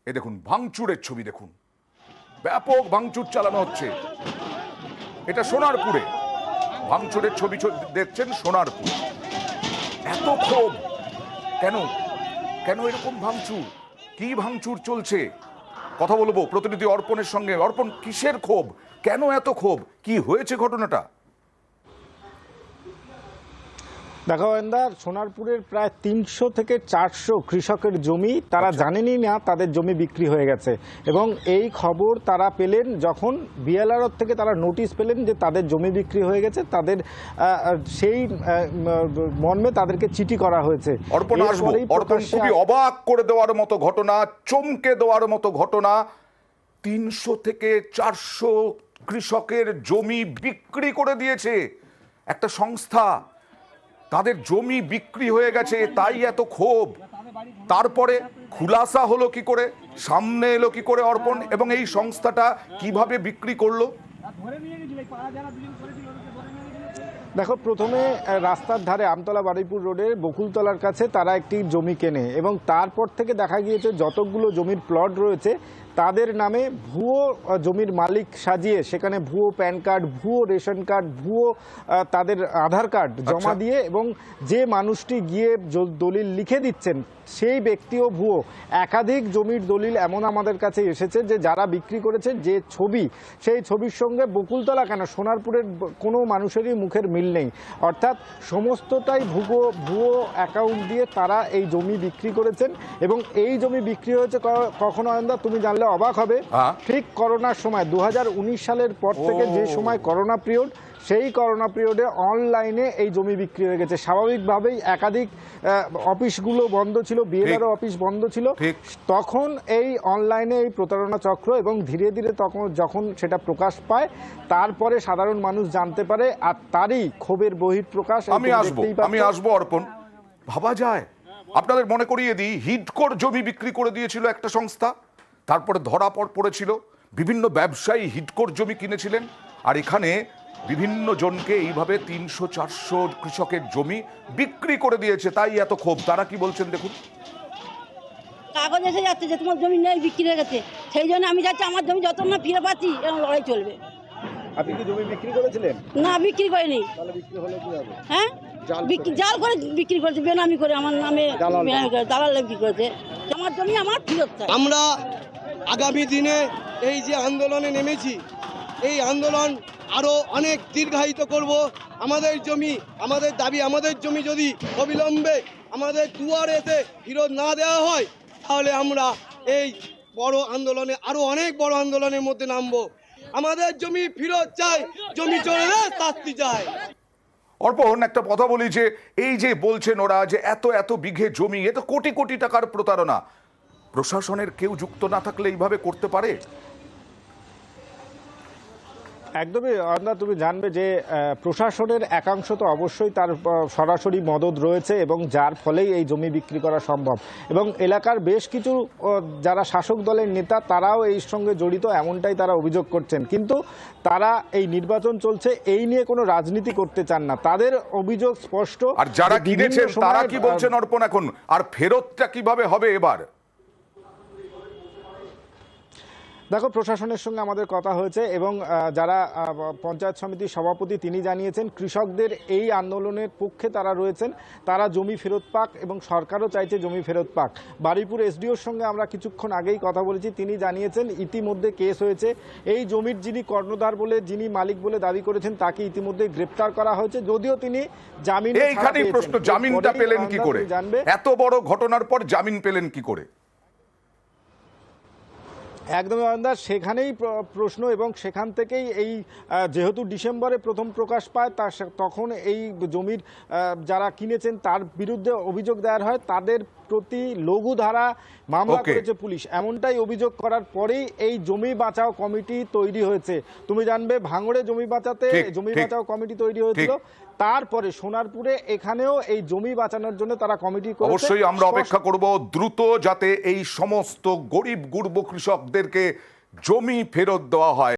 এ দেখুন ভাঙচুরের ছবি, দেখুন ব্যাপক ভাঙচুর চালানো হচ্ছে। এটা সোনারপুরে ভাঙচুরের ছবি দেখছেন, সোনারপুর। এত ক্ষোভ কেন? কেন এরকম ভাঙচুর? কি ভাঙচুর চলছে? কথা বলবো প্রতিনিধি অর্পণের সঙ্গে। অর্পণ, কিসের ক্ষোভ? কেন এত ক্ষোভ? কি হয়েছে ঘটনাটা? দেখো অয়নদা, সোনারপুরের প্রায় 300 থেকে 400 কৃষকের জমি তারা জানেনই না তাদের জমি বিক্রি হয়ে গেছে, এবং এই খবর তারা পেলেন যখন বিএলআরও থেকে তারা নোটিশ পেলেন যে তাদের জমি বিক্রি হয়ে গেছে। তাদের সেই মর্মে তাদেরকে চিঠি করা হয়েছে। অর্পণ, খুবই অবাক করে দেওয়ার মতো ঘটনা, চমকে দেওয়ার মতো ঘটনা। 300 থেকে 400 কৃষকের জমি বিক্রি করে দিয়েছে একটা সংস্থা। তাদের জমি বিক্রি হয়ে গেছে, তাই এত ক্ষোভ। তারপরে খুলাসা হলো কি করে, সামনে এলো কি করে অর্পণ, এবং এই সংস্থাটা কিভাবে বিক্রি করলো? দেখো, প্রথমে রাস্তার ধারে আমতলা বারুইপুর রোডের বকুলতলার কাছে তারা একটি জমি কেনে, এবং তারপর থেকে দেখা গিয়েছে যতগুলো জমির প্লট রয়েছে তাদের নামে ভুয়ো জমির মালিক সাজিয়ে সেখানে ভুয়ো প্যান কার্ড, ভুয়ো রেশন কার্ড, ভুয়ো তাদের আধার কার্ড জমা দিয়ে, এবং যে মানুষটি গিয়ে দলিল লিখে দিচ্ছেন সেই ব্যক্তিও ভুয়ো। একাধিক জমির দলিল এমন আমাদের কাছে এসেছে যে যারা বিক্রি করেছে যে ছবি, সেই ছবির সঙ্গে বকুলতলা কেন সোনারপুরের কোনো মানুষেরই মুখের মিল নেই। অর্থাৎ সমস্তটাই ভুয়ো অ্যাকাউন্ট দিয়ে তারা এই জমি বিক্রি করেছেন, এবং এই জমি বিক্রি হয়েছে কখনো অয়নদা তুমি জানলে অবাক হবে, ঠিক করোনার সময় 2019 সালের পর থেকে, যে সময় করোনা পিরিয়ড, সেই করোনা পিরিয়ডে অনলাইনে এই জমি বিক্রি হয়ে গেছে। স্বাভাবিকভাবেই একাধিক অফিসগুলো বন্ধ ছিল, বিএলআরও অফিস বন্ধ ছিল, তখন এই অনলাইনে এই প্রতারণা চক্র, এবং ধীরে ধীরে তখন যখন সেটা প্রকাশ পায় তারপরে সাধারণ মানুষ জানতে পারে, আর তারই ক্ষোভের বহিঃপ্রকাশ। আমি আসবো অর্পণ। ভাবা যায়? আপনাদের মনে করিয়ে দিই, হিডকোর জমি বিক্রি করে দিয়েছিল একটা সংস্থা, তারপরে ধরা পড়েছিল। বিভিন্ন ব্যবসায়ী হিডকোর জমি কিনেছিলেন, আর এখানে বিভিন্ন জনকে এইভাবে 300-400 কৃষকের জমি বিক্রি করে দিয়েছে, তাই এত ক্ষোভ। তারা কি বলছেন দেখুন। কাগজ এসে যাচ্ছে যে তোমার জমি নেই, বিক্রি হয়ে গেছে, সেই জন্য আমি যাচ্ছি আমার জমি যত না ফিরে পাচ্ছি এরকম লড়াই চলবে। আপনি কি জমি বিক্রি করেছিলেন? না, বিক্রি করিনি। তাহলে বিক্রি হলো কিভাবে? হ্যাঁ, জাল করে বিক্রি করেছে, বেনামি করে, আমার নামে দালাল বিক্রি করেছে। আমার জমি আমার ফিরত চাই। আমরা আগামী দিনে এই যে আন্দোলনে নেমেছি, এই আন্দোলন আরও অনেক দীর্ঘায়িত করব। আমাদের জমি, আমাদের দাবি, আমাদের জমি যদি অবিলম্বে আমাদের দুয়ারেতে ফেরত না দেওয়া হয়, তাহলে আমরা এই বড় আন্দোলনে, আরও অনেক বড় আন্দোলনের মধ্যে নামবো। আমাদের জমি ফেরত চাই, জমি চলে না শাস্তি চাই। অর্পণ, একটা কথা বলি, যে এই যে বলছেন ওরা যে এত এত বিঘে জমি, এ তো কোটি কোটি টাকার প্রতারণা। প্রশাসনের কেউ যুক্ত না থাকলে এইভাবে করতে পারে? একদমই অয়নদা, তুমি জানবে যে প্রশাসনের একাংশ তো অবশ্যই তার সরাসরি মদদ রয়েছে, এবং যার ফলেই এই জমি বিক্রি করা সম্ভব। এবং এলাকার বেশ কিছু যারা শাসক দলের নেতা তারাও এই সঙ্গে জড়িত, এমনটাই তারা অভিযোগ করছেন। কিন্তু তারা এই নির্বাচন চলছে, এই নিয়ে কোনো রাজনীতি করতে চান না। তাদের অভিযোগ স্পষ্ট। আর যারা কিনেছেন তারা কি বলছেন অর্পণ এখন? আর ফেরতটা কিভাবে হবে এবার? দেখো, প্রশাসনের সঙ্গে আমাদের কথা হয়েছে, এবং যারা পঞ্চায়েত সমিতির সভাপতি তিনি জানিয়েছেন কৃষকদের এই আন্দোলনের পক্ষে তারা রয়েছেন, তারা জমি ফেরত পাক, এবং সরকারও চাইছে জমি ফেরত পাক। বারুইপুর এসডিওর সঙ্গে আমরা কিছুক্ষণ আগেই কথা বলেছি, তিনি জানিয়েছেন ইতিমধ্যে কেস হয়েছে। এই জমির যিনি কর্ণধার বলে, যিনি মালিক বলে দাবি করেছেন, তাকে ইতিমধ্যে গ্রেপ্তার করা হয়েছে, যদিও তিনি জামিন। এইখানেই প্রশ্ন, জামিনটা পেলেন কি করে? এত বড় ঘটনার পর জামিন পেলেন কি করে? একদমই অয়নদা, সেখানেই প্রশ্ন, এবং সেখান থেকেই এই যেহেতু ডিসেম্বরে প্রথম প্রকাশ পায়, তখন এই জমির যারা কিনেছেন তার বিরুদ্ধে অভিযোগ দায়ের হয়, তাদের প্রতি লঘু ধারা মামলা করেছে পুলিশ। এমনটাই অভিযোগ করার পরেই এই জমি বাঁচাও কমিটি তৈরি হয়েছে। তুমি জানবে ভাঙড়ে জমি বাঁচাও কমিটি তৈরি হয়েছিল, তারপরে সোনারপুরে এখানেও এই জমি বাঁচানোর জন্য তারা কমিটি করেছে। অবশ্যই আমরা অপেক্ষা করব দ্রুত যাতে এই সমস্ত গরিব গুরব কৃষকদেরকে জমি ফেরত দেওয়া হয়।